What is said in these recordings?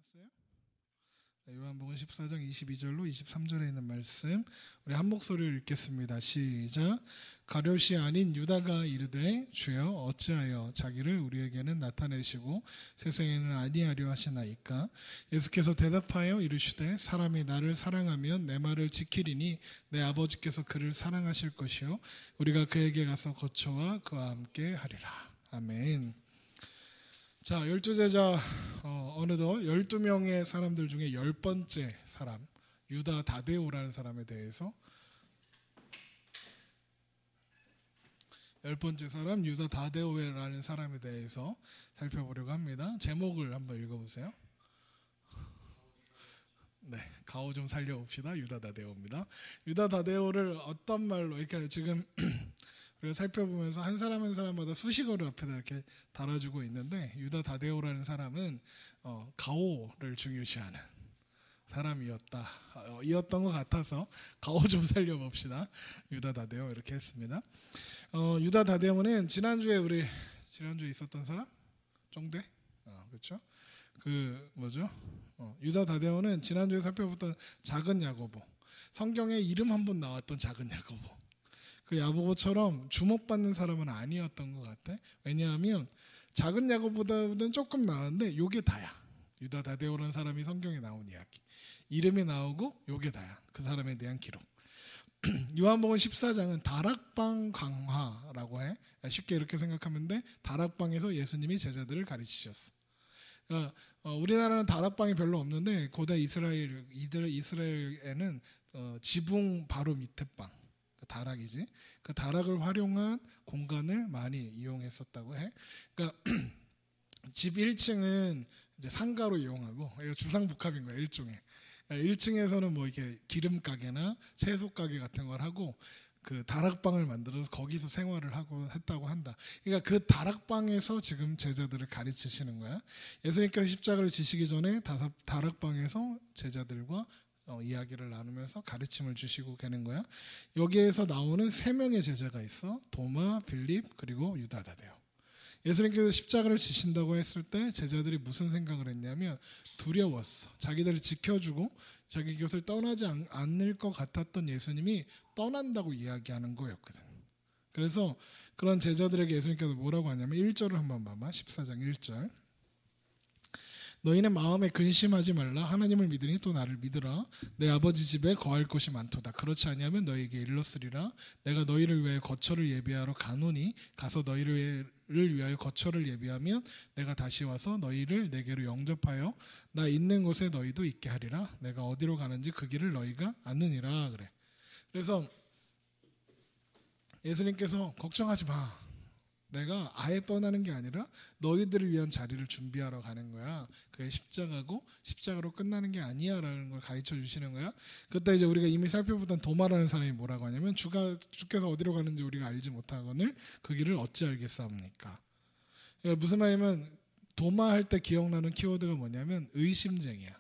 찾았어요? 요한복음 14장 22절로 23절에 있는 말씀 우리 한 목소리로 읽겠습니다. 시작. 가룟이 아닌 유다가 이르되 주여 어찌하여 자기를 우리에게는 나타내시고 세상에는 아니하려 하시나이까. 예수께서 대답하여 이르시되 사람이 나를 사랑하면 내 말을 지키리니 내 아버지께서 그를 사랑하실 것이요 우리가 그에게 가서 거처와 그와 함께 하리라. 아멘. 자, 12제자 어느덧 12명의 사람들 중에 10번째 사람 유다 다데오라는 사람에 대해서 10번째 사람 유다 다데오라는 사람에 대해서 살펴보려고 합니다. 제목을 한번 읽어보세요. 네, 가오 좀 살려봅시다. 유다 다데오입니다. 유다 다데오를 어떤 말로 그러니까 지금 우리가 살펴보면서 한 사람 한 사람마다 수식어를 앞에다 이렇게 달아주고 있는데 유다 다데오라는 사람은 가오를 중요시하는 사람이었던 것 같아서 가오 좀 살려봅시다. 유다 다데오 이렇게 했습니다. 유다 다데오는 지난주에 있었던 사람? 쫑대? 그렇죠? 유다 다데오는 지난주에 살펴봤던 작은 야고보, 성경에 이름 한번 나왔던 작은 야고보, 그 야고보처럼 주목받는 사람은 아니었던 것 같아. 왜냐하면 작은 야고보다는 조금 나은데 요게 다야. 유다 다데오라는 사람이 성경에 나온 이야기, 이름이 나오고 요게 다야. 그 사람에 대한 기록. 요한복음 14장은 다락방 강화라고 해. 쉽게 이렇게 생각하면 돼. 다락방에서 예수님이 제자들을 가르치셨어. 그러니까 우리나라는 다락방이 별로 없는데 고대 이스라엘에는 지붕 바로 밑에 방, 다락이지. 그 다락을 활용한 공간을 많이 이용했었다고 해. 그러니까 집 1층은 이제 상가로 이용하고, 이거 주상복합인 거야 일종의. 그러니까 1층에서는 뭐 이렇게 기름 가게나 채소 가게 같은 걸 하고 그 다락방을 만들어서 거기서 생활을 하고 했다고 한다. 그러니까 그 다락방에서 지금 제자들을 가르치시는 거야. 예수님께서 십자가를 지시기 전에 다락방에서 제자들과 이야기를 나누면서 가르침을 주시고 계는 거야. 여기에서 나오는 3명의 제자가 있어. 도마, 빌립, 그리고 유다 다데오. 예수님께서 십자가를 지신다고 했을 때 제자들이 무슨 생각을 했냐면 두려웠어. 자기들을 지켜주고 자기 곁을 떠나지 않을 것 같았던 예수님이 떠난다고 이야기하는 거였거든. 그래서 그런 제자들에게 예수님께서 뭐라고 하냐면 1절을 한번 봐봐. 14장 1절. 너희는 마음에 근심하지 말라. 하나님을 믿으니 또 나를 믿으라. 내 아버지 집에 거할 곳이 많도다. 그렇지 아니하면 너희에게 일렀으리라. 내가 너희를 위하여 거처를 예비하러 가노니 가서 너희를 위하여 거처를 예비하면 내가 다시 와서 너희를 내게로 영접하여 나 있는 곳에 너희도 있게 하리라. 내가 어디로 가는지 그 길을 너희가 아느니라. 그래. 그래서 예수님께서 걱정하지 마. 내가 아예 떠나는 게 아니라 너희들을 위한 자리를 준비하러 가는 거야. 그게 십자가고 십자가로 끝나는 게 아니야 라는 걸 가르쳐 주시는 거야. 그때 이제 우리가 이미 살펴보던 도마라는 사람이 뭐라고 하냐면 주께서 어디로 가는지 우리가 알지 못하거늘 그 길을 어찌 알겠사옵니까. 그러니까 무슨 말이냐면 도마 할 때 기억나는 키워드가 뭐냐면 의심쟁이야.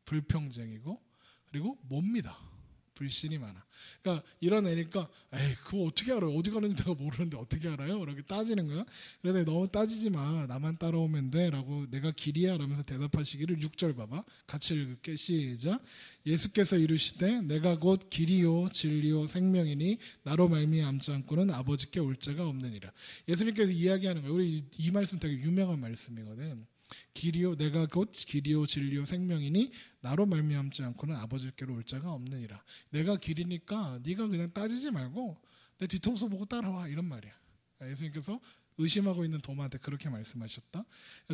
불평쟁이고 그리고 못 믿어. 불신이 많아. 그러니까 이런 애니까 에이 그거 어떻게 알아요? 어디 가는지 내가 모르는데 어떻게 알아요? 이렇게 따지는 거야. 그래서 너무 따지지 마. 나만 따라오면 돼 라고 내가 길이야 라면서 대답하시기를 6절 봐봐. 같이 읽을게. 시작. 예수께서 이르시되 내가 곧 길이요 진리요 생명이니 나로 말미암지 않고는 아버지께 올 자가 없느니라. 예수님께서 이야기하는 거예요. 우리 이 말씀 되게 유명한 말씀이거든. 길이요 내가 곧 길이요 진리요 생명이니 나로 말미암지 않고는 아버지께로 올 자가 없느니라. 내가 길이니까 네가 그냥 따지지 말고 내 뒤통수 보고 따라와 이런 말이야. 예수님께서 의심하고 있는 도마한테 그렇게 말씀하셨다.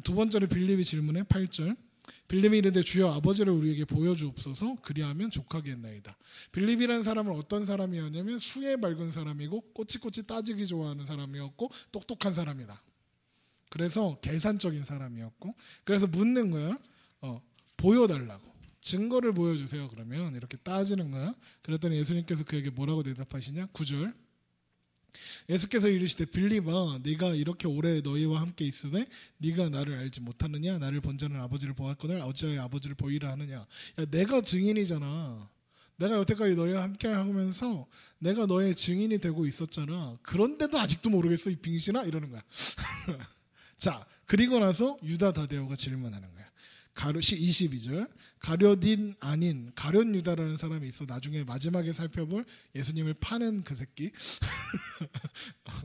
두 번째로 빌립이 질문해 8절. 빌립이 이르되 주여 아버지를 우리에게 보여주옵소서 그리하면 족하겠나이다. 빌립이라는 사람은 어떤 사람이었냐면 수에 밝은 사람이고 꼬치꼬치 따지기 좋아하는 사람이었고 똑똑한 사람이다. 그래서 계산적인 사람이었고 그래서 묻는 거야. 보여달라고. 증거를 보여주세요. 그러면 이렇게 따지는 거야. 그랬더니 예수님께서 그에게 뭐라고 대답하시냐. 9절. 예수께서 이르시되 빌립아 네가 이렇게 오래 너희와 함께 있으되 네가 나를 알지 못하느냐. 나를 본 자는 아버지를 보았거늘 어찌하여 아버지를 보이라 하느냐. 야, 내가 증인이잖아. 내가 여태까지 너희와 함께 하면서 내가 너의 증인이 되고 있었잖아. 그런데도 아직도 모르겠어 이 빙신아 이러는 거야. 자, 그리고 나서 유다 다데오가 질문하는 거야. 가룟 22절 가룟인 아닌 가룟 유다라는 사람이 있어. 나중에 마지막에 살펴볼 예수님을 파는 그 새끼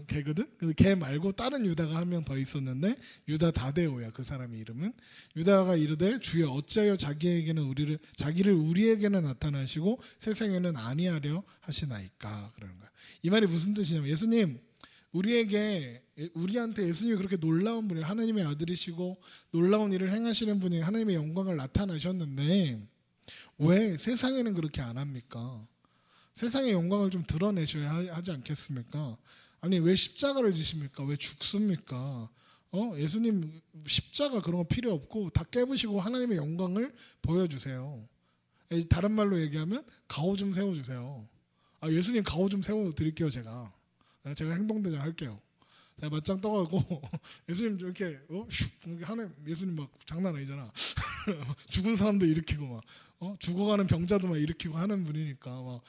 걔거든. 걔 말고 다른 유다가 한 명 더 있었는데 유다 다데오야 그 사람의 이름은. 유다가 이르되 주여 어찌하여 자기를 우리에게는 나타나시고 세상에는 아니하려 하시나이까 그러는 거야. 이 말이 무슨 뜻이냐면 예수님 우리한테 예수님이 그렇게 놀라운 분이 하나님의 아들이시고 놀라운 일을 행하시는 분이 하나님의 영광을 나타나셨는데 왜 세상에는 그렇게 안 합니까? 세상의 영광을 좀 드러내셔야 하지 않겠습니까? 아니 왜 십자가를 지십니까? 왜 죽습니까? 예수님 십자가 그런 거 필요 없고 다 깨부시고 하나님의 영광을 보여주세요. 다른 말로 얘기하면 가오 좀 세워주세요. 예수님 가오 좀 세워드릴게요. 제가 행동대장 할게요. 제가 맞짱 떠가고 예수님 이렇게 하나님 예수님 막 장난 아니잖아. 죽은 사람도 일으키고 막 죽어가는 병자도 막 일으키고 하는 분이니까 막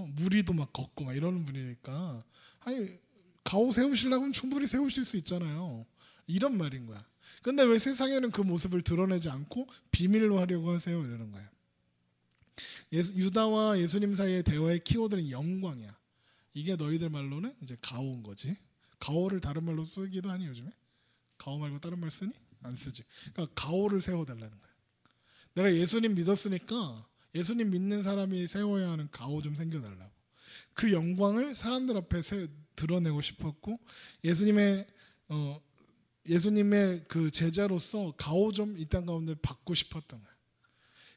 무리도 막 걷고 막 이러는 분이니까 아니 가오 세우시려면 충분히 세우실 수 있잖아요. 이런 말인 거야. 근데 왜 세상에는 그 모습을 드러내지 않고 비밀로 하려고 하세요? 이러는 거야. 유다와 예수님 사이의 대화의 키워드는 영광이야. 이게 너희들 말로는 이제 가오인 거지. 가오를 다른 말로 쓰기도 하니 요즘에? 가오 말고 다른 말 쓰니? 안 쓰지. 그러니까 가오를 세워달라는 거야. 내가 예수님 믿었으니까 예수님 믿는 사람이 세워야 하는 가오 좀 생겨달라고. 그 영광을 사람들 앞에 드러내고 싶었고 예수님의 그 제자로서 가오 좀 이 땅 가운데 받고 싶었던 거야.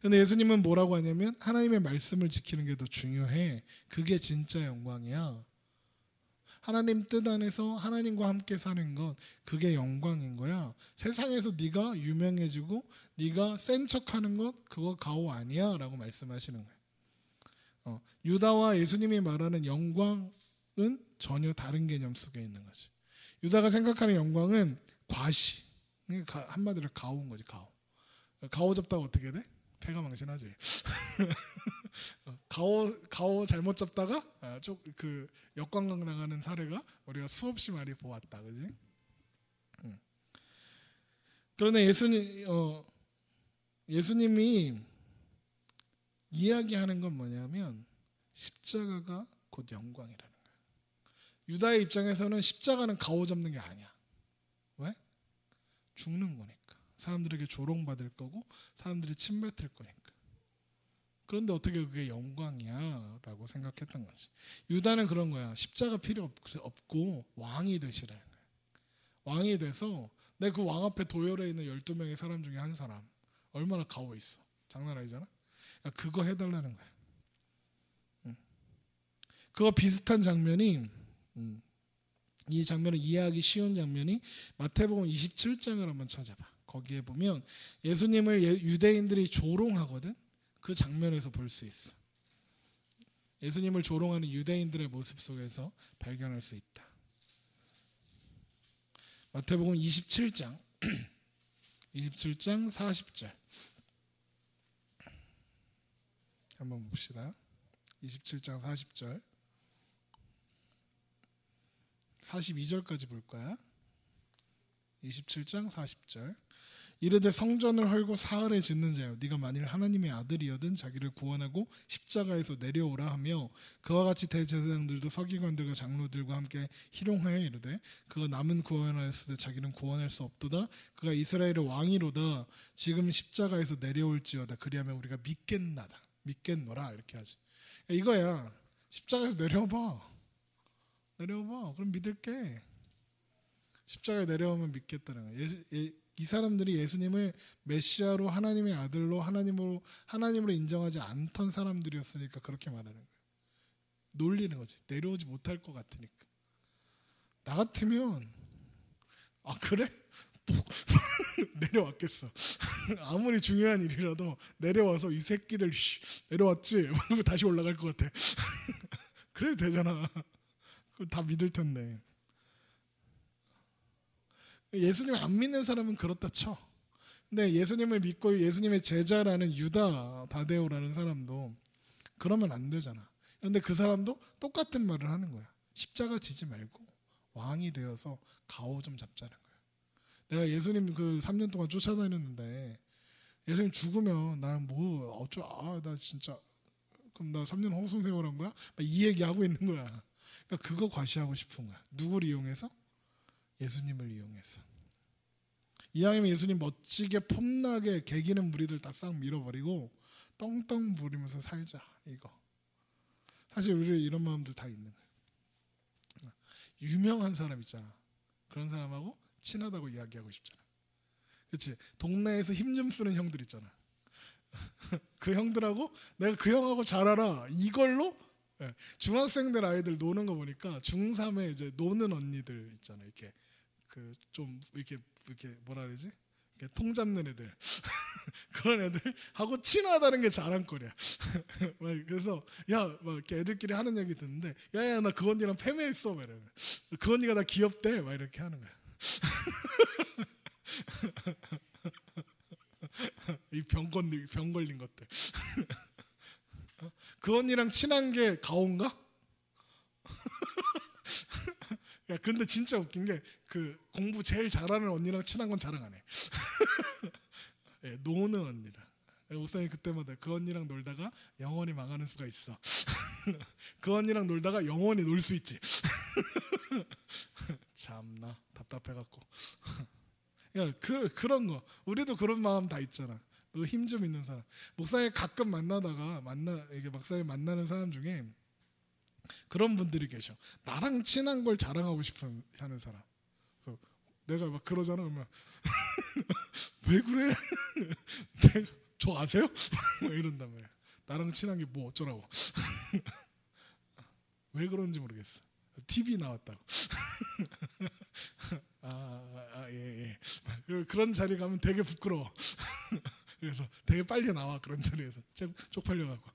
근데 예수님은 뭐라고 하냐면 하나님의 말씀을 지키는 게 더 중요해. 그게 진짜 영광이야. 하나님 뜻 안에서 하나님과 함께 사는 것 그게 영광인 거야. 세상에서 네가 유명해지고 네가 센 척하는 것 그거 가오 아니야 라고 말씀하시는 거야. 유다와 예수님이 말하는 영광은 전혀 다른 개념 속에 있는 거지. 유다가 생각하는 영광은 과시. 한마디로 가오인 거지. 가오 잡다가 어떻게 돼? 패가 망신하지. 가오 잘못 잡다가 그 역관광 나가는 사례가 우리가 수없이 많이 보았다, 그지? 그런데 예수님이 이야기하는 건 뭐냐면 십자가가 곧 영광이라는 거예요. 유다의 입장에서는 십자가는 가오 잡는 게 아니야. 왜? 죽는 거니까. 사람들에게 조롱받을 거고 사람들이 침뱉을 거니까. 그런데 어떻게 그게 영광이야 라고 생각했던 거지. 유다는 그런 거야. 십자가 필요 없고 왕이 되시라는 거야. 왕이 돼서 내 그 왕 앞에 도열해 있는 12명의 사람 중에 한 사람 얼마나 가오 있어. 장난 아니잖아. 그거 해달라는 거야. 그거 비슷한 장면이 이 장면을 이해하기 쉬운 장면이 마태복음 27장을 한번 찾아봐. 거기에 보면 예수님을 유대인들이 조롱하거든. 그 장면에서 볼 수 있어. 예수님을 조롱하는 유대인들의 모습 속에서 발견할 수 있다. 마태복음 27장 27장 40절 한번 봅시다. 27장 40절 42절까지 볼 거야. 27장 40절 이르되 성전을 헐고 사흘에 짓는 자여 네가 만일 하나님의 아들이여든 자기를 구원하고 십자가에서 내려오라 하며 그와 같이 대제사장들도 서기관들과 장로들과 함께 희롱하여 이르되 그가 남은 구원하였으되 자기는 구원할 수 없도다. 그가 이스라엘의 왕이로다. 지금 십자가에서 내려올지어다. 그리하면 우리가 믿겠노라. 이렇게 하지. 이거야. 십자가에서 내려와봐. 그럼 믿을게. 십자가에 내려오면 믿겠다는 거야. 이 사람들이 예수님을 메시아로 하나님의 아들로 하나님으로 인정하지 않던 사람들이었으니까 그렇게 말하는 거예요. 놀리는 거지. 내려오지 못할 것 같으니까. 나 같으면 그래? 내려왔겠어. 아무리 중요한 일이라도 내려와서 이 새끼들 내려왔지? 다시 올라갈 것 같아. 그래도 되잖아. 그럼 다 믿을 텐데. 예수님 안 믿는 사람은 그렇다 쳐. 근데 예수님을 믿고 예수님의 제자라는 유다 다데오라는 사람도 그러면 안 되잖아. 그런데 그 사람도 똑같은 말을 하는 거야. 십자가 지지 말고 왕이 되어서 가오 좀 잡자는 거야. 내가 예수님 그 3년 동안 쫓아다녔는데 예수님 죽으면 나는 뭐 어쩌 나 진짜 그럼 나 3년 허송 세월한 거야? 이 얘기하고 있는 거야. 그러니까 그거 과시하고 싶은 거야. 누구를 이용해서? 예수님을 이용해서. 이왕이면 예수님 멋지게 폼나게 개기는 무리들 다 싹 밀어버리고 떵떵 부리면서 살자 이거. 사실 우리 이런 마음들 다 있는 거야. 유명한 사람 있잖아. 그런 사람하고 친하다고 이야기하고 싶잖아. 그렇지? 동네에서 힘 좀 쓰는 형들 있잖아. 그 형들하고 내가 그 형하고 잘 알아. 이걸로 중학생들 아이들 노는 거 보니까 중3에 이제 노는 언니들 있잖아. 이렇게 그 좀 이렇게 뭐라 그러지? 이렇게 통 잡는 애들 그런 애들하고 친하다는 게 자랑거리야. 그래서 막 이렇게 애들끼리 하는 얘기 듣는데 야야 나 그 언니랑 패매했어. 막 이러면 그 언니가 나 귀엽대. 막 이렇게 하는 거야. 이 병 걸린 것들. 그 언니랑 친한 게 가오인가? 야 근데 진짜 웃긴 게 그 공부 제일 잘하는 언니랑 친한 건 자랑 안 해. 예, 노는 언니랑. 목사님 그때마다 그 언니랑 놀다가 영원히 망하는 수가 있어. 그 언니랑 놀다가 영원히 놀 수 있지. 참나 답답해갖고. 야 그런 거 우리도 그런 마음 다 있잖아. 힘 좀 있는 사람. 목사님 가끔 만나다가 이게 목사님 만나는 사람 중에 그런 분들이 계셔. 나랑 친한 걸 자랑하고 싶은 하는 사람. 그래서 내가 막 그러잖아. 그러면 왜 그래? 저 아세요? 이런단 말이야. 나랑 친한 게 뭐 어쩌라고. 왜 그런지 모르겠어. TV 나왔다고. 예. 그런 자리 가면 되게 부끄러워. 그래서 되게 빨리 나와 그런 자리에서 쪽팔려갖고.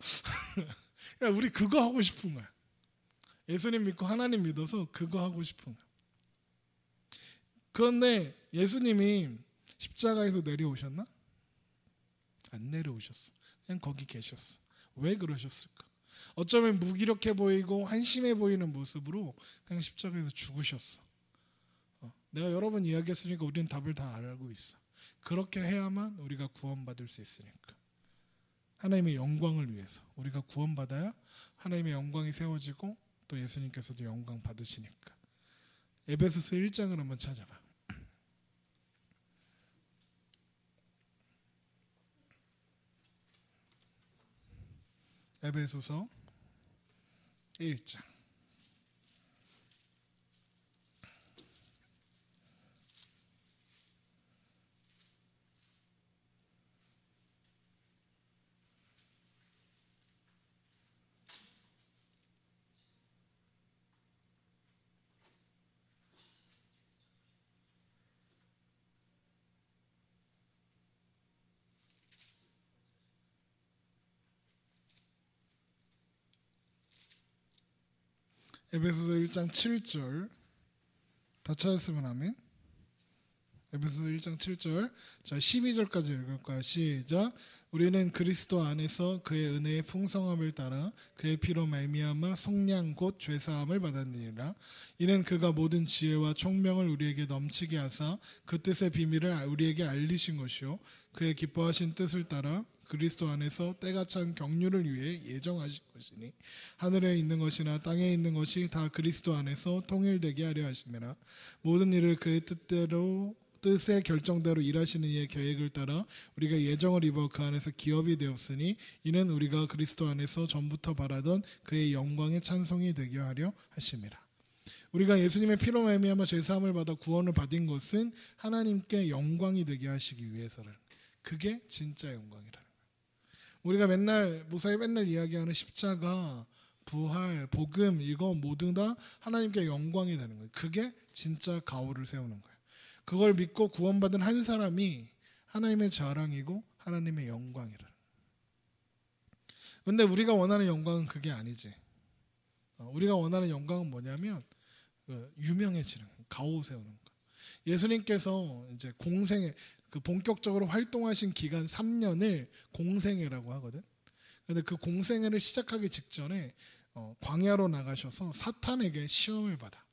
야 우리 그거 하고 싶은 거야. 예수님 믿고 하나님 믿어서 그거 하고 싶은 거야. 그런데 예수님이 십자가에서 내려오셨나? 안 내려오셨어. 그냥 거기 계셨어. 왜 그러셨을까? 어쩌면 무기력해 보이고 한심해 보이는 모습으로 그냥 십자가에서 죽으셨어. 내가 여러 번 이야기했으니까 우리는 답을 다 알고 있어. 그렇게 해야만 우리가 구원받을 수 있으니까. 하나님의 영광을 위해서 우리가 구원받아야 하나님의 영광이 세워지고 또 예수님께서도 영광 받으시니까. 에베소서 1장을 한번 찾아봐. 에베소서 1장. 에베소서 1장 7절 다 찾았으면 아멘. 에베소서 1장 7절 자 12절까지 읽을 거야. 시작. 우리는 그리스도 안에서 그의 은혜의 풍성함을 따라 그의 피로 말미암아 속량 곧 죄사함을 받았느니라. 이는 그가 모든 지혜와 총명을 우리에게 넘치게 하사 그 뜻의 비밀을 우리에게 알리신 것이요 그의 기뻐하신 뜻을 따라 그리스도 안에서 때가 찬 경륜을 위해 예정하신 것이니 하늘에 있는 것이나 땅에 있는 것이 다 그리스도 안에서 통일되게 하려 하심이라. 모든 일을 그의 뜻의 결정대로 일하시는 이의 계획을 따라 우리가 예정을 입어 그 안에서 기업이 되었으니 이는 우리가 그리스도 안에서 전부터 바라던 그의 영광의 찬송이 되게 하려 하심이라. 우리가 예수님의 피로 말미암아 죄사함을 받아 구원을 받은 것은 하나님께 영광이 되게 하시기 위해서라. 그게 진짜 영광이라. 우리가 목사님 맨날 이야기하는 십자가, 부활, 복음 이거 모두 다 하나님께 영광이 되는 거예요. 그게 진짜 가오를 세우는 거예요. 그걸 믿고 구원받은 한 사람이 하나님의 자랑이고 하나님의 영광이라. 근데 우리가 원하는 영광은 그게 아니지. 우리가 원하는 영광은 뭐냐면 유명해지는 거예요. 가오 세우는 거예요. 예수님께서 이제 공생애 본격적으로 활동하신 기간 3년을 공생애라고 하거든. 그런데 그 공생애를 시작하기 직전에 광야로 나가셔서 사탄에게 시험을 받아.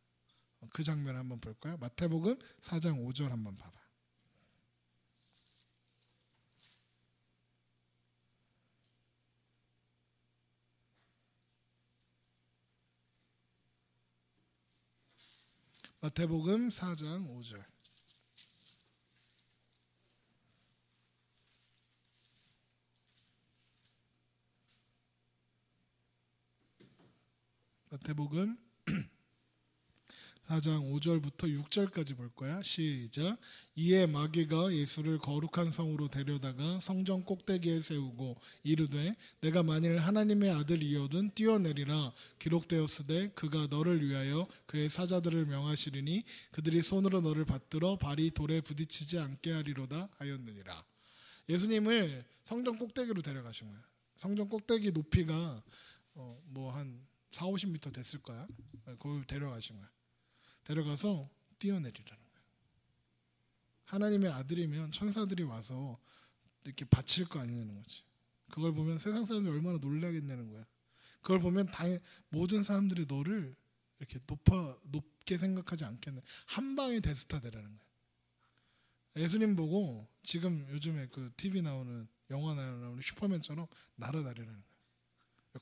그 장면 한번 볼까요? 마태복음 4장 5절 한번 봐봐. 마태복음 4장 5절. 마태복음 4장 5절부터 6절까지 볼 거야. 시작. 이에 마귀가 예수를 거룩한 성으로 데려다가 성전 꼭대기에 세우고 이르되 내가 만일 하나님의 아들이거든 뛰어내리라. 기록되었으되 그가 너를 위하여 그의 사자들을 명하시리니 그들이 손으로 너를 받들어 발이 돌에 부딪히지 않게 하리로다 하였느니라. 예수님을 성전 꼭대기로 데려가신 거야. 성전 꼭대기 높이가 뭐 한 4, 50m 됐을 거야. 거기 데려가신 거야. 데려가서 뛰어내리라는 거예요. 하나님의 아들이면 천사들이 와서 이렇게 바칠 거 아니냐는 거지. 그걸 보면 세상 사람들이 얼마나 놀라겠냐는 거야. 그걸 보면 모든 사람들이 너를 이렇게 높게 생각하지 않겠네. 한 방에 대스타 되라는 거야. 예수님 보고 지금 요즘에 그 TV 나오는 영화 나오는 슈퍼맨처럼 날아다니라는 거야.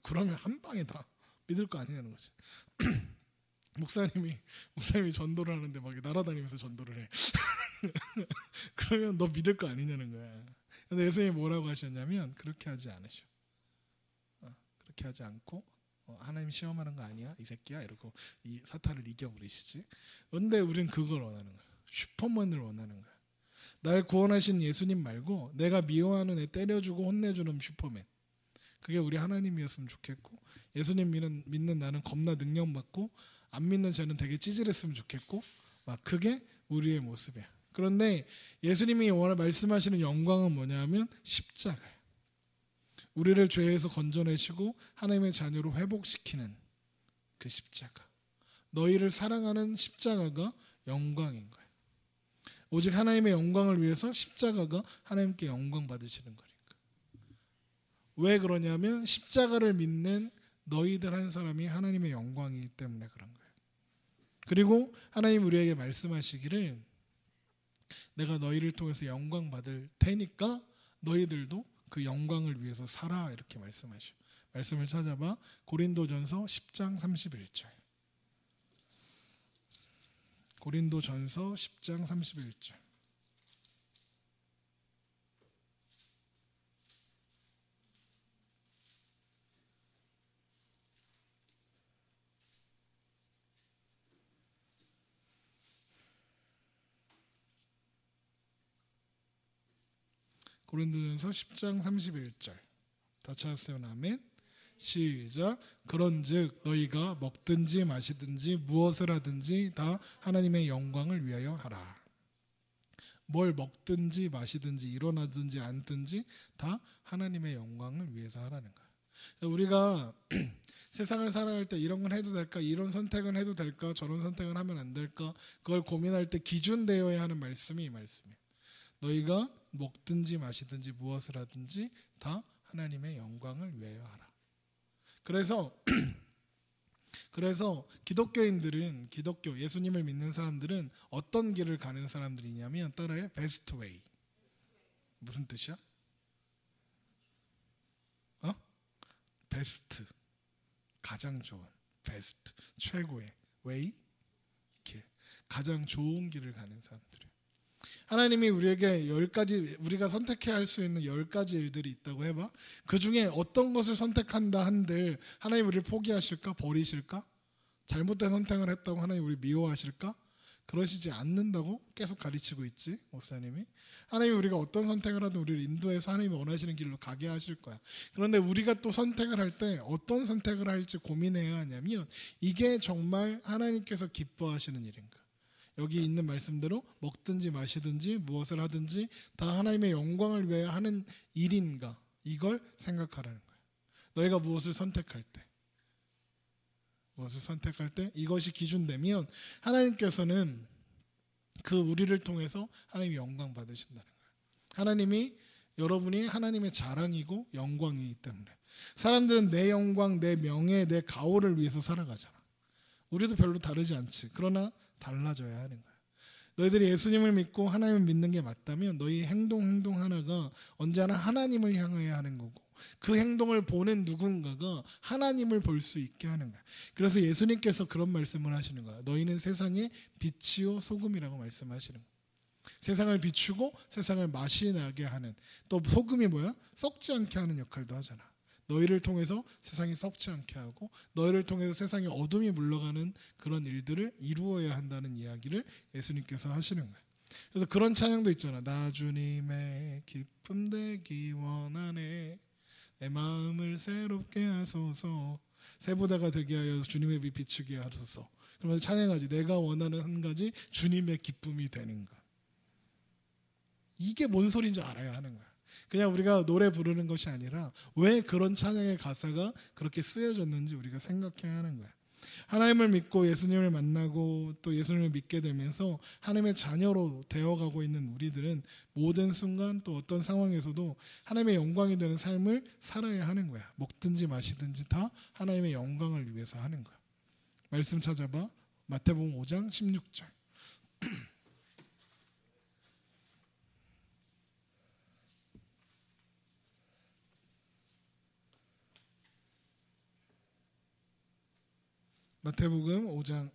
그러면 한 방에 다 믿을 거 아니냐는 거지. 목사님이 전도를 하는데 막 날아다니면서 전도를 해. 그러면 너 믿을 거 아니냐는 거야. 근데 예수님이 뭐라고 하셨냐면 그렇게 하지 않으셔. 그렇게 하지 않고 하나님 시험하는 거 아니야 이 새끼야 이러고 이 사탄을 이겨버리시지. 근데 우린 그걸 원하는 거야. 슈퍼맨을 원하는 거야. 날 구원하신 예수님 말고 내가 미워하는 애 때려주고 혼내주는 슈퍼맨. 그게 우리 하나님이었으면 좋겠고, 예수님 믿는 나는 겁나 능력받고 안 믿는 쟤는 되게 찌질했으면 좋겠고, 막 그게 우리의 모습이야. 그런데 예수님이 오늘 말씀하시는 영광은 뭐냐면 십자가야. 우리를 죄에서 건져내시고 하나님의 자녀로 회복시키는 그 십자가. 너희를 사랑하는 십자가가 영광인 거야. 오직 하나님의 영광을 위해서 십자가가 하나님께 영광 받으시는 거니까. 왜 그러냐면 십자가를 믿는 너희들 한 사람이 하나님의 영광이기 때문에 그런 거예요. 그리고 하나님 우리에게 말씀하시기를 내가 너희를 통해서 영광 받을 테니까 너희들도 그 영광을 위해서 살아 이렇게 말씀하셔. 말씀을 찾아봐. 고린도전서 10장 31절. 고린도전서 10장 31절. 고린도전서 10장 31절. 다 찾았으면 아멘. 시작. 그런즉 너희가 먹든지 마시든지 무엇을 하든지 다 하나님의 영광을 위하여 하라. 뭘 먹든지 마시든지 일어나든지 앉든지 다 하나님의 영광을 위해서 하라는 거야. 우리가 세상을 살아갈 때 이런 건 해도 될까, 이런 선택은 해도 될까, 저런 선택은 하면 안 될까, 그걸 고민할 때 기준되어야 하는 말씀이 이 말씀이에요. 너희가 먹든지 마시든지 무엇을 하든지 다 하나님의 영광을 위하여 하라. 그래서 기독교인들은, 기독교 예수님을 믿는 사람들은 어떤 길을 가는 사람들이냐면 따라해. 베스트 웨이. 무슨 뜻이야? 베스트, 가장 좋은, 베스트, 최고의, 웨이, 길, 가장 좋은 길을 가는 사람들이에요. 하나님이 우리에게 10가지, 우리가 선택해야 할 수 있는 10가지 일들이 있다고 해봐. 그 중에 어떤 것을 선택한다 한들 하나님 우리를 포기하실까? 버리실까? 잘못된 선택을 했다고 하나님 우리 미워하실까? 그러시지 않는다고 계속 가르치고 있지, 목사님이. 하나님이 우리가 어떤 선택을 하든 우리를 인도해서 하나님이 원하시는 길로 가게 하실 거야. 그런데 우리가 또 선택을 할 때 어떤 선택을 할지 고민해야 하냐면 이게 정말 하나님께서 기뻐하시는 일인가? 여기 있는 말씀대로 먹든지 마시든지 무엇을 하든지 다 하나님의 영광을 위하여 하는 일인가? 이걸 생각하라는 거예요. 너희가 무엇을 선택할 때 이것이 기준되면 하나님께서는 그 우리를 통해서 하나님이 영광 받으신다는 거예요. 하나님이, 여러분이 하나님의 자랑이고 영광이기 때문에. 사람들은 내 영광, 내 명예, 내 가오를 위해서 살아가잖아. 우리도 별로 다르지 않지. 그러나 달라져야 하는 거야. 너희들이 예수님을 믿고 하나님을 믿는 게 맞다면 너희 행동 하나가 언제나 하나님을 향하여 하는 거고, 그 행동을 보는 누군가가 하나님을 볼 수 있게 하는 거야. 그래서 예수님께서 그런 말씀을 하시는 거야. 너희는 세상의 빛이요 소금이라고 말씀하시는 거야. 세상을 비추고 세상을 맛이 나게 하는, 또 소금이 뭐야? 썩지 않게 하는 역할도 하잖아. 너희를 통해서 세상이 썩지 않게 하고 너희를 통해서 세상에 어둠이 물러가는 그런 일들을 이루어야 한다는 이야기를 예수님께서 하시는 거예요. 그래서 그런 찬양도 있잖아. 나 주님의 기쁨 되기 원하네, 내 마음을 새롭게 하소서, 새 부대가 되게 하여 주님의 빛 비추게 하소서. 그러면서 찬양하지. 내가 원하는 한 가지 주님의 기쁨이 되는 것. 이게 뭔 소리인지 알아야 하는 거야. 그냥 우리가 노래 부르는 것이 아니라 왜 그런 찬양의 가사가 그렇게 쓰여졌는지 우리가 생각해야 하는 거야. 하나님을 믿고 예수님을 만나고 또 예수님을 믿게 되면서 하나님의 자녀로 되어가고 있는 우리들은 모든 순간 또 어떤 상황에서도 하나님의 영광이 되는 삶을 살아야 하는 거야. 먹든지 마시든지 다 하나님의 영광을 위해서 하는 거야. 말씀 찾아봐. 마태복음 5장 16절. 마태복음 5장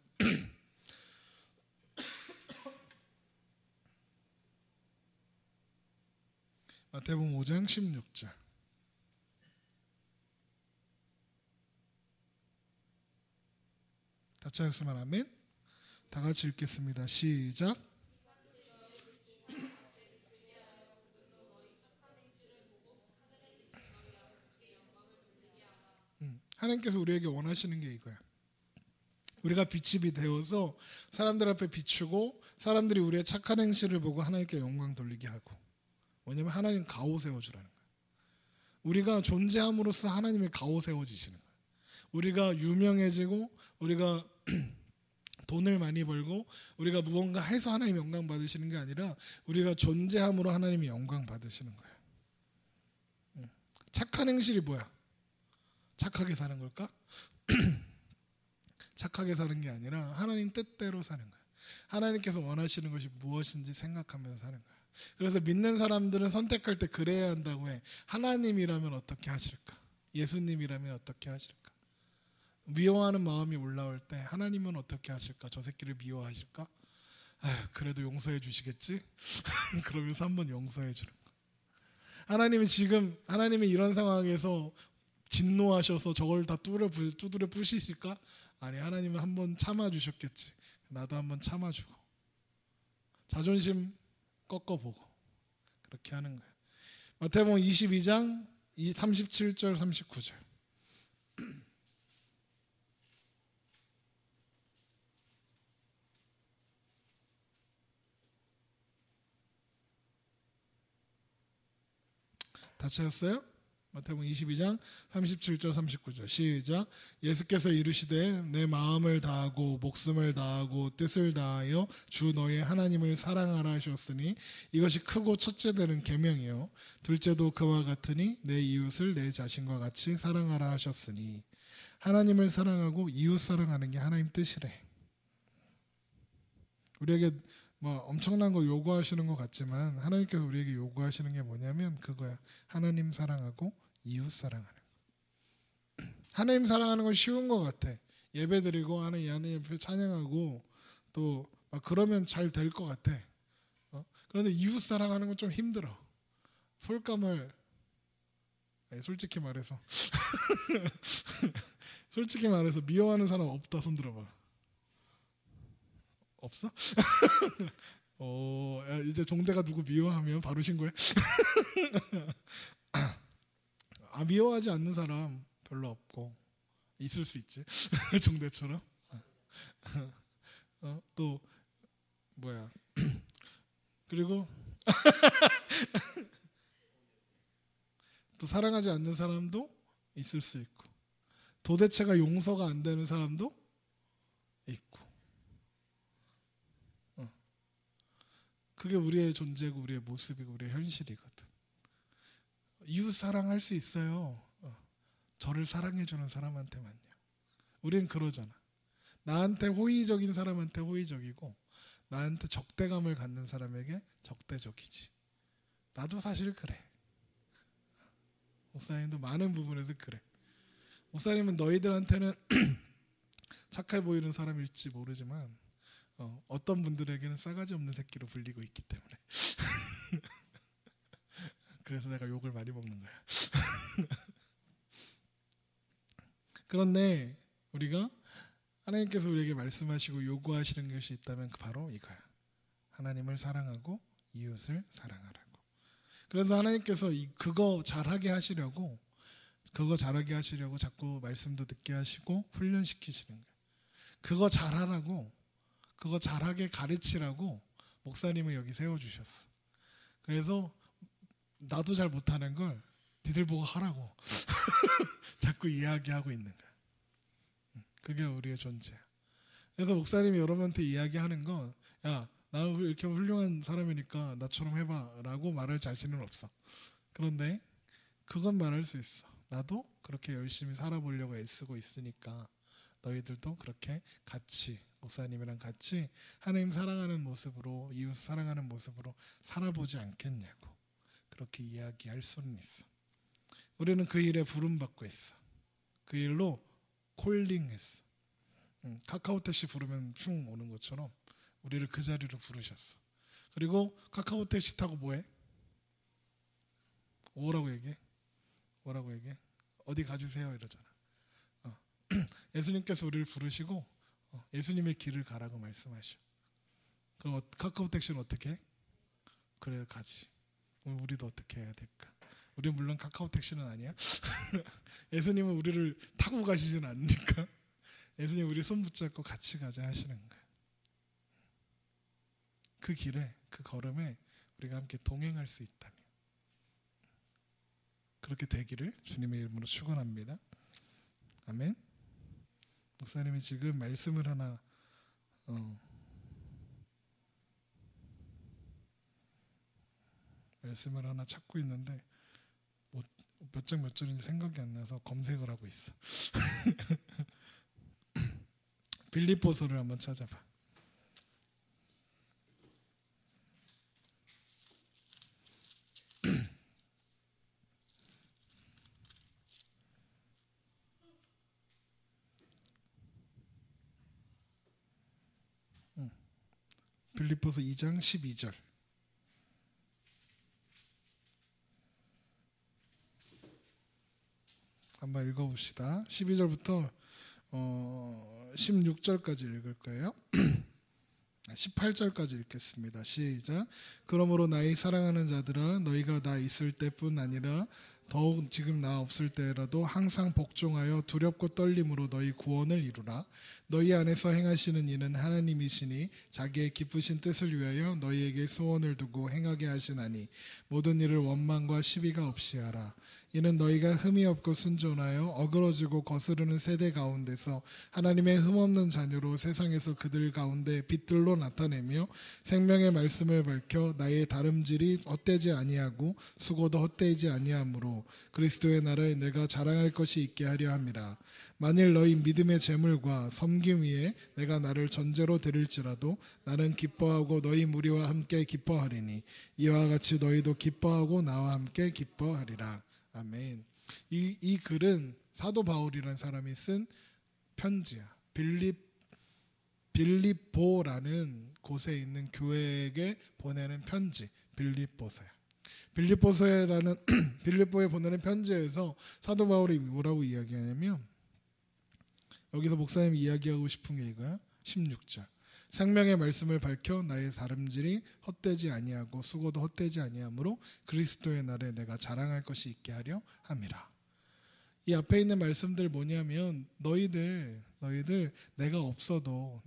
마태복음 5장 16절. 다 찾았으면 아멘. 다 같이 읽겠습니다. 시작. 하나님께서 우리에게 원하시는 게 이거야. 우리가 빛이 되어서 사람들 앞에 비추고 사람들이 우리의 착한 행실을 보고 하나님께 영광 돌리게 하고, 왜냐하면 하나님 가오 세워주라는 거예요. 우리가 존재함으로써 하나님의 가오 세워지시는 거예요. 우리가 유명해지고 우리가 돈을 많이 벌고 우리가 무언가 해서 하나님 영광 받으시는 게 아니라 우리가 존재함으로 하나님이 영광 받으시는 거예요. 착한 행실이 뭐야? 착하게 사는 걸까? 착하게 사는 게 아니라 하나님 뜻대로 사는 거야. 하나님께서 원하시는 것이 무엇인지 생각하면서 사는 거야. 그래서 믿는 사람들은 선택할 때 그래야 한다고 해. 하나님이라면 어떻게 하실까? 예수님이라면 어떻게 하실까? 미워하는 마음이 올라올 때 하나님은 어떻게 하실까? 저 새끼를 미워하실까? 아휴, 그래도 용서해 주시겠지? 그러면서 한번 용서해 주는 거야. 하나님이 이런 상황에서 진노하셔서 저걸 다 두드려 부시실까? 아니, 하나님은 한번 참아주셨겠지. 나도 한번 참아주고 자존심 꺾어보고 그렇게 하는 거예요. 마태복음 22장 37절 39절. 다 찾았어요? 마태복음 22장 37절 39절 시작. 예수께서 이르시되 내 마음을 다하고 목숨을 다하고 뜻을 다하여 주 너의 하나님을 사랑하라 하셨으니 이것이 크고 첫째 되는 계명이요 둘째도 그와 같으니 내 이웃을 내 자신과 같이 사랑하라 하셨으니. 하나님을 사랑하고 이웃 사랑하는 게 하나님 뜻이래. 우리에게 뭐 엄청난 거 요구하시는 것 같지만 하나님께서 우리에게 요구하시는 게 뭐냐면 그거야. 하나님 사랑하고 이웃 사랑하는 거. 하나님 사랑하는 건 쉬운 것 같아. 예배드리고 하나님 앞에 찬양하고 또 막 그러면 잘 될 것 같아. 그런데 이웃 사랑하는 건 좀 힘들어. 솔직히 말해서 솔직히 말해서 미워하는 사람 없다. 손 들어봐. 없어? 이제 종대가 누구 미워하면 바로 신고해. 미워하지 않는 사람 별로 없고 있을 수 있지. 종대처럼. 또 뭐야? 그리고 또 사랑하지 않는 사람도 있을 수 있고 도대체가 용서가 안 되는 사람도 있고. 그게 우리의 존재고 우리의 모습이고 우리의 현실이거든. 이웃 사랑할 수 있어요. 저를 사랑해주는 사람한테만요. 우리는 그러잖아. 나한테 호의적인 사람한테 호의적이고 나한테 적대감을 갖는 사람에게 적대적이지. 나도 사실 그래. 목사님도 많은 부분에서 그래. 목사님은 너희들한테는 착해 보이는 사람일지 모르지만 어떤 분들에게는 싸가지 없는 새끼로 불리고 있기 때문에 그래서 내가 욕을 많이 먹는 거야. 그런데 우리가 하나님께서 우리에게 말씀하시고 요구하시는 것이 있다면 바로 이거야. 하나님을 사랑하고 이웃을 사랑하라고. 그래서 하나님께서 그거 잘하게 하시려고 자꾸 말씀도 듣게 하시고 훈련시키시는 거예요. 그거 잘하라고, 그거 잘하게 가르치라고 목사님을 여기 세워주셨어. 그래서 나도 잘 못하는 걸 니들 보고 하라고 자꾸 이야기하고 있는 거야. 그게 우리의 존재야. 그래서 목사님이 여러분한테 이야기하는 건, 야, 나는 이렇게 훌륭한 사람이니까 나처럼 해봐 라고 말할 자신은 없어. 그런데 그건 말할 수 있어. 나도 그렇게 열심히 살아보려고 애쓰고 있으니까 너희들도 그렇게 같이, 목사님이랑 같이 하나님 사랑하는 모습으로, 이웃 사랑하는 모습으로 살아보지 않겠냐고 그렇게 이야기할 수는 있어. 우리는 그 일에 부름받고 있어. 그 일로 콜링했어. 카카오 택시 부르면 슝 오는 것처럼 우리를 그 자리로 부르셨어. 그리고 카카오 택시 타고 뭐해? 오라고 얘기해. 오라고 얘기해. 어디 가주세요 이러잖아. 예수님께서 우리를 부르시고 예수님의 길을 가라고 말씀하셔. 그럼 카카오 택시는 어떻게 해? 그래 가지. 우리도 어떻게 해야 될까? 우리 물론 카카오 택시는 아니야. 예수님은 우리를 타고 가시지는 않으니까 예수님 우리 손 붙잡고 같이 가자 하시는 거야. 그 길에, 그 걸음에 우리가 함께 동행할 수 있다면 그렇게 되기를 주님의 이름으로 축원합니다. 아멘. 목사님이 지금 말씀을 하나 찾고 있는데 몇 장 몇 절인지 생각이 안 나서 검색을 하고 있어. 빌립보서를 한번 찾아봐. 빌립보서 2장 12절. 한번 읽어봅시다. 12절부터 16절까지 읽을 거예요. 18절까지 읽겠습니다. 시작. 그러므로 나의 사랑하는 자들아, 너희가 나 있을 때뿐 아니라 더욱 지금 나 없을 때라도 항상 복종하여 두렵고 떨림으로 너희 구원을 이루라. 너희 안에서 행하시는 이는 하나님이시니 자기의 기쁘신 뜻을 위하여 너희에게 소원을 두고 행하게 하시나니 모든 일을 원망과 시비가 없이 하라. 이는 너희가 흠이 없고 순전하여 어그러지고 거스르는 세대 가운데서 하나님의 흠없는 자녀로 세상에서 그들 가운데 빛들로 나타내며 생명의 말씀을 밝혀 나의 다름질이 헛되지 아니하고 수고도 헛되지 아니하므로 그리스도의 나라에 내가 자랑할 것이 있게 하려 함이라. 만일 너희 믿음의 재물과 섬김 위에 내가 나를 전제로 드릴지라도 나는 기뻐하고 너희 무리와 함께 기뻐하리니 이와 같이 너희도 기뻐하고 나와 함께 기뻐하리라. 아멘. 이 글은 사도 바울이라는 사람이 쓴 편지야. 빌립보라는 곳에 있는 교회에게 보내는 편지, 빌립보서야. 빌립보에 보내는 편지에서 사도 바울이 뭐라고 이야기하냐면, 여기서 목사님이 이야기하고 싶은 게 이거야. 16절. 생명의 말씀을 밝혀 나의 다름질이 헛되지 아니하고 수고도 헛되지 아니하므로 그리스도의 날에 내가 자랑할 것이 있게 하려 함이라. 이 앞에 있는 말씀들 뭐냐면 너희들 내가 없어도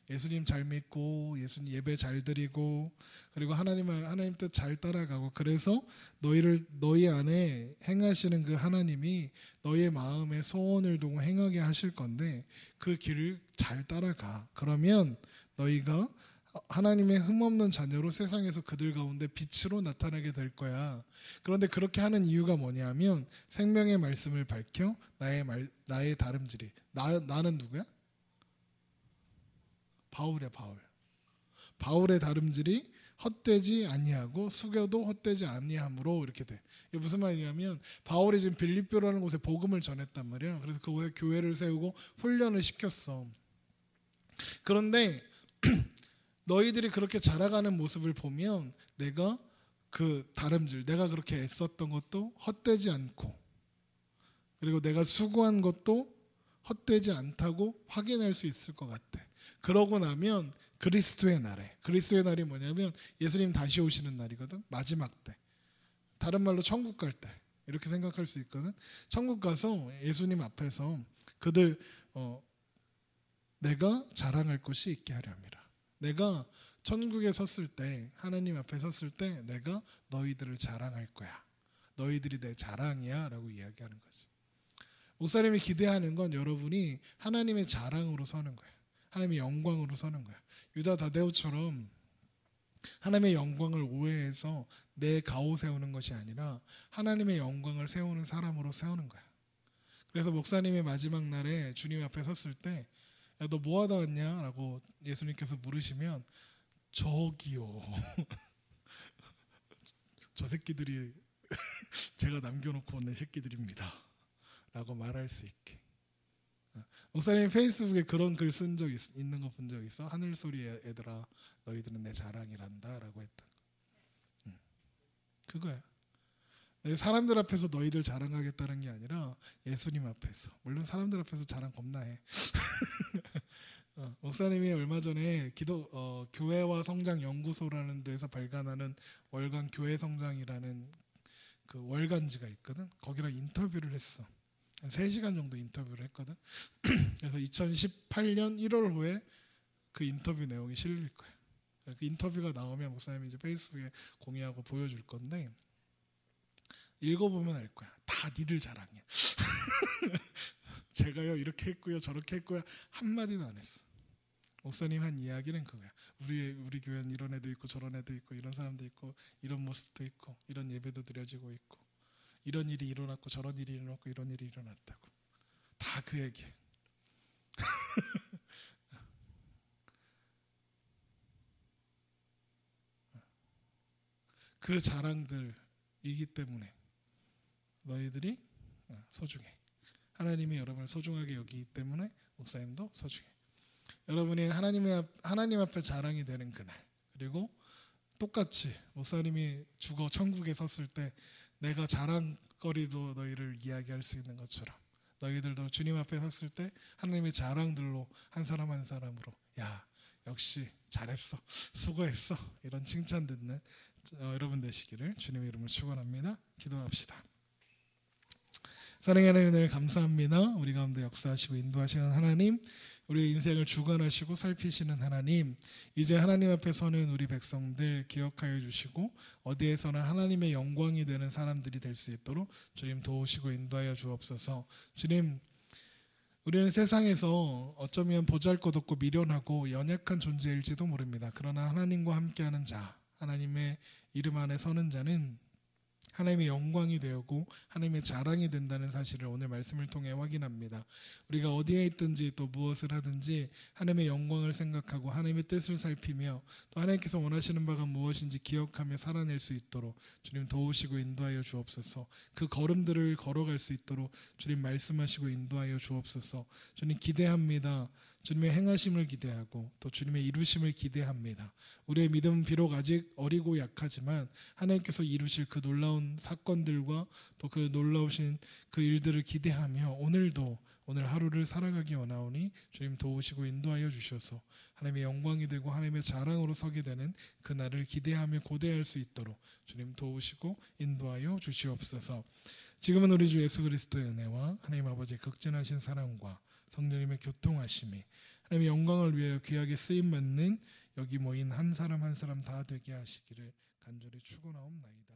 예수님 잘 믿고 예수님 예배 잘 드리고 그리고 하나님 뜻 잘 따라가고 그래서 너희 안에 행하시는 그 하나님이 너희의 마음에 소원을 두고 행하게 하실 건데 그 길을 잘 따라가. 그러면 너희가 하나님의 흠없는 자녀로 세상에서 그들 가운데 빛으로 나타나게 될 거야. 그런데 그렇게 하는 이유가 뭐냐면 생명의 말씀을 밝혀 나의 다름질이 나는 누구야? 바울이야. 바울. 바울의 다름질이 헛되지 아니하고 숙여도 헛되지 아니함으로 이렇게 돼. 이게 무슨 말이냐면 바울이 지금 빌립보라는 곳에 복음을 전했단 말이야. 그래서 그곳에 교회를 세우고 훈련을 시켰어. 그런데 너희들이 그렇게 자라가는 모습을 보면 내가 그 다름질, 내가 그렇게 애썼던 것도 헛되지 않고, 그리고 내가 수고한 것도 헛되지 않다고 확인할 수 있을 것 같아. 그러고 나면 그리스도의 날에, 그리스도의 날이 뭐냐면 예수님 다시 오시는 날이거든. 마지막 때. 다른 말로 천국 갈 때. 이렇게 생각할 수 있거든. 천국 가서 예수님 앞에서 그들 내가 자랑할 것이 있게 하려 함이라. 내가 천국에 섰을 때, 하나님 앞에 섰을 때 내가 너희들을 자랑할 거야. 너희들이 내 자랑이야 라고 이야기하는 거지. 목사님이 기대하는 건 여러분이 하나님의 자랑으로 서는 거야. 하나님의 영광으로 서는 거야. 유다 다데오처럼 하나님의 영광을 오해해서 내 가오 세우는 것이 아니라 하나님의 영광을 세우는 사람으로 세우는 거야. 그래서 목사님이 마지막 날에 주님 앞에 섰을 때 야, 너 뭐 하다 왔냐? 라고 예수님께서 물으시면 저기요. 저 새끼들이 제가 남겨놓고 온 내 새끼들입니다. 라고 말할 수 있게. 목사님이 페이스북에 그런 글 쓴 적 있는 거 본 적 있어? 하늘소리 애들아 너희들은 내 자랑이란다 라고 했던 거. 그거야. 사람들 앞에서 너희들 자랑하겠다는 게 아니라 예수님 앞에서. 물론 사람들 앞에서 자랑 겁나 해. 목사님이 얼마 전에 교회와 성장 연구소라는 데서 발간하는 월간 교회 성장이라는 그 월간지가 있거든. 거기랑 인터뷰를 했어. 한 3시간 정도 인터뷰를 했거든. 그래서 2018년 1월호에 그 인터뷰 내용이 실릴 거야. 그 인터뷰가 나오면 목사님이 이제 페이스북에 공유하고 보여줄 건데 읽어보면 알 거야. 다 니들 자랑이야. 제가요 이렇게 했고요 저렇게 했고요 한마디도 안 했어. 목사님 한 이야기는 그거야. 우리 교회는 이런 애도 있고 저런 애도 있고 이런 사람도 있고 이런 모습도 있고 이런 예배도 드려지고 있고 이런 일이 일어났고 저런 일이 일어났고 이런 일이 일어났다고. 다 그 얘기야. 그 자랑들이기 때문에 너희들이 소중해. 하나님이 여러분을 소중하게 여기기 때문에 목사님도 소중해. 여러분이 하나님 앞에 자랑이 되는 그날, 그리고 똑같이 목사님이 죽어 천국에 섰을 때 내가 자랑거리로 너희를 이야기할 수 있는 것처럼 너희들도 주님 앞에 섰을 때 하나님의 자랑들로 한 사람 한 사람으로 야 역시 잘했어 수고했어 이런 칭찬 듣는 여러분 되시기를 주님의 이름으로 축원합니다. 기도합시다. 사랑하는 은혜를 감사합니다. 우리 가운데 역사하시고 인도하시는 하나님, 우리의 인생을 주관하시고 살피시는 하나님, 이제 하나님 앞에 서는 우리 백성들 기억하여 주시고 어디에서나 하나님의 영광이 되는 사람들이 될 수 있도록 주님 도우시고 인도하여 주옵소서. 주님, 우리는 세상에서 어쩌면 보잘것없고 미련하고 연약한 존재일지도 모릅니다. 그러나 하나님과 함께하는 자, 하나님의 이름 안에 서는 자는 하나님의 영광이 되고 하나님의 자랑이 된다는 사실을 오늘 말씀을 통해 확인합니다. 우리가 어디에 있든지 또 무엇을 하든지 하나님의 영광을 생각하고 하나님의 뜻을 살피며 또 하나님께서 원하시는 바가 무엇인지 기억하며 살아낼 수 있도록 주님 도우시고 인도하여 주옵소서. 그 걸음들을 걸어갈 수 있도록 주님 말씀하시고 인도하여 주옵소서. 주님 기대합니다. 주님의 행하심을 기대하고 또 주님의 이루심을 기대합니다. 우리의 믿음은 비록 아직 어리고 약하지만 하나님께서 이루실 그 놀라운 사건들과 또 그 놀라우신 그 일들을 기대하며 오늘 하루를 살아가기 원하오니 주님 도우시고 인도하여 주셔서 하나님의 영광이 되고 하나님의 자랑으로 서게 되는 그날을 기대하며 고대할 수 있도록 주님 도우시고 인도하여 주시옵소서. 지금은 우리 주 예수 그리스도의 은혜와 하나님 아버지의 극진하신 사랑과 성령님의 교통하심이 하나님의 영광을 위하여 귀하게 쓰임받는 여기 모인 한 사람 한 사람 다 되게 하시기를 간절히 축원하옵나이다.